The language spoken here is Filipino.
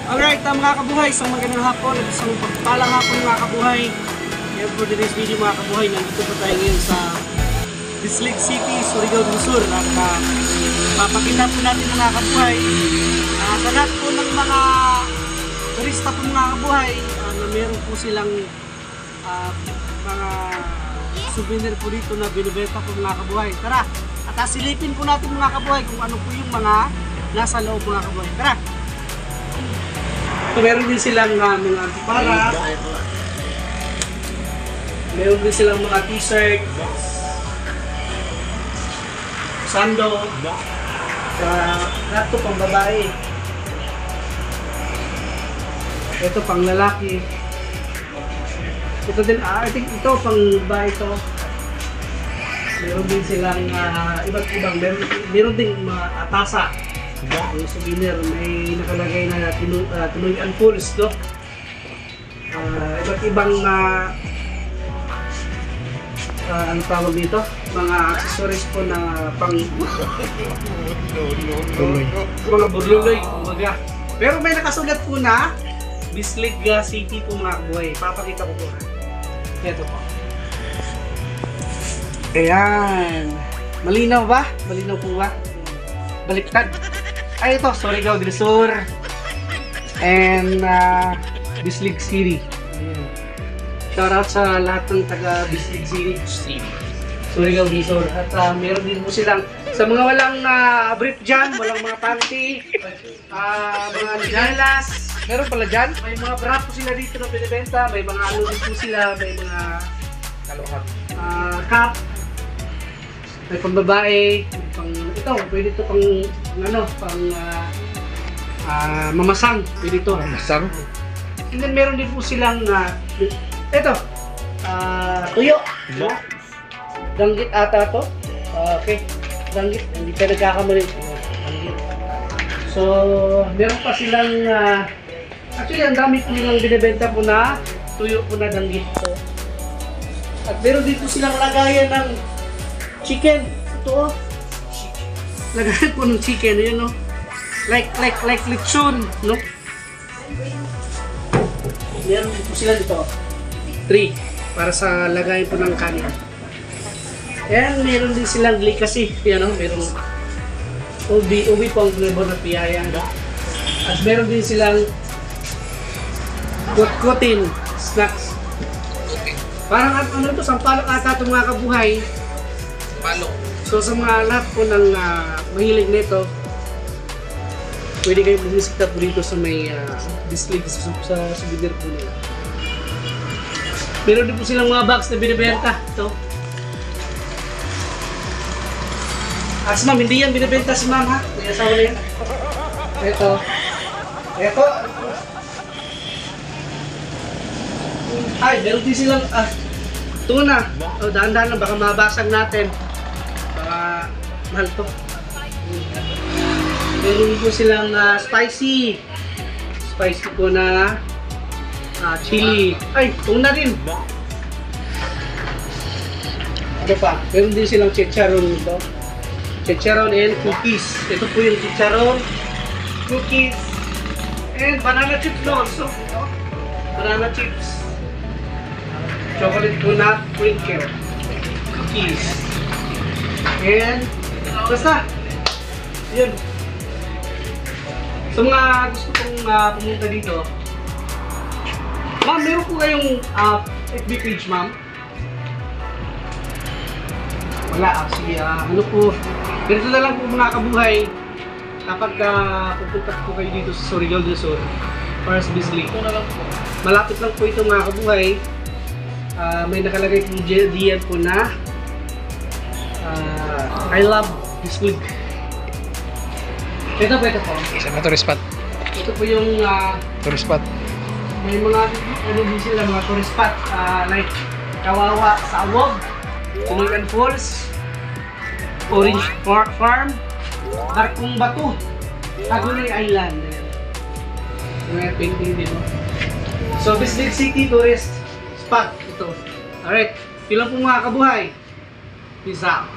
Alright, mga kabuhay, isang magandang hapon at isang pagpalang hapon mga kabuhay. And for today's video mga kabuhay, nandito po tayo ngayon sa Bislig City, Surigao del Sur. At papakita po natin mga kabuhay sa lahat po ng mga turista po mga kabuhay na meron po silang mga souvenir po dito na binibenta po mga kabuhay. Tara, at silipin po natin mga kabuhay kung ano po yung mga nasa loob mga kabuhay. Tara! So, meron din silang mga antipara, meron din silang mga t-shirt, sando, lahat to pang babae. Ito pang lalaki. Ito din, I think ito pang babae ito. Meron din silang iba't ibang, meron din mga atasa. Yung souvenir, may nakalagay na Tinoy Pulse, no? Iba't ibang ano tawag dito? Mga accessories po na pang mga burluloy, kumbaga. Pero may nakasulat po na Bislig City po mga kabuhay. Papakita ko po. Ito po. Ayan. Malinaw ba? Malinaw po ba? Baliktad. Ay, ito, Surigao del Sur and Bislig City. Shoutout sa lahat ng taga Bislig City, Surigao del Sur. At meron din po silang, sa mga walang brief dyan, walang mga panty, mga nilalas, meron pala dyan. May mga bra po sila dito na binibenta, may mga ano din po sila, may mga cap, may pang babae, may pang, ito, pwede ito pang, ano, pang mamasang, pwede ito. Mamasang? And then meron din po silang, ito, tuyo. Danggit ata to. Okay, danggit, hindi ka nagkakamali. Danggit. So, meron pa silang, actually, ang dami po nilang binibenta po na tuyo po na danggit. So, at meron din po silang lagayan ng chicken. Ito, lagayan po ng chicken, yun, no? Like lechon, no? Meron po sila dito. 3 para sa lagayan po ng kanin. And meron din silang delicacy, yan, no? Meron ubi po ang flavor na piyaya, no? At meron din silang kutkutin snacks. Parang ano to, sampalok ata itong mga kabuhay. Palok. So sa mga lahat po ng mahilig nito, pwede kayong bumisita po dito sa may Bislig sa souvenir po nila. Meron din po silang mga bags na binibenta. Ito. Si ma'am, hindi yan binibenta si ma'am, ha? May asawa na yan. Ito. Ito. Ay, meron din silang ito na. Dahan-dahan lang, baka mabasag natin. Mahal to. Meron po silang spicy po na chili. Ay, ito na rin. Ano pa? Meron din silang chicharon nito. Chicharon and cookies. Ito po yung chicharon, cookies, and banana chips also. Banana chips. Chocolate donut, twinkle, cookies. And basta yun. So mga gusto kong pumunta dito, ma'am, meron po kayong FB page, ma'am? Wala, sige, ano po, ganito na lang po mga kabuhay kapag pupunta po kayo dito sa Surigao del Sur para sa Bislig. Malapit lang po ito mga kabuhay. May nakalagay po diyan po na I love Bislig. Ito po. Isa na tourist spot. Ito po yung Tourist spot. may mga ano din sila, mga tourist spot like Kawawa sa Awog, Tinoy Falls, Orange Farm, Barkong Batu, Tagunoy Island. May painting din, no? So Bislig City tourist spot ito. Alright, yun lang po mga kabuhay. Peace out.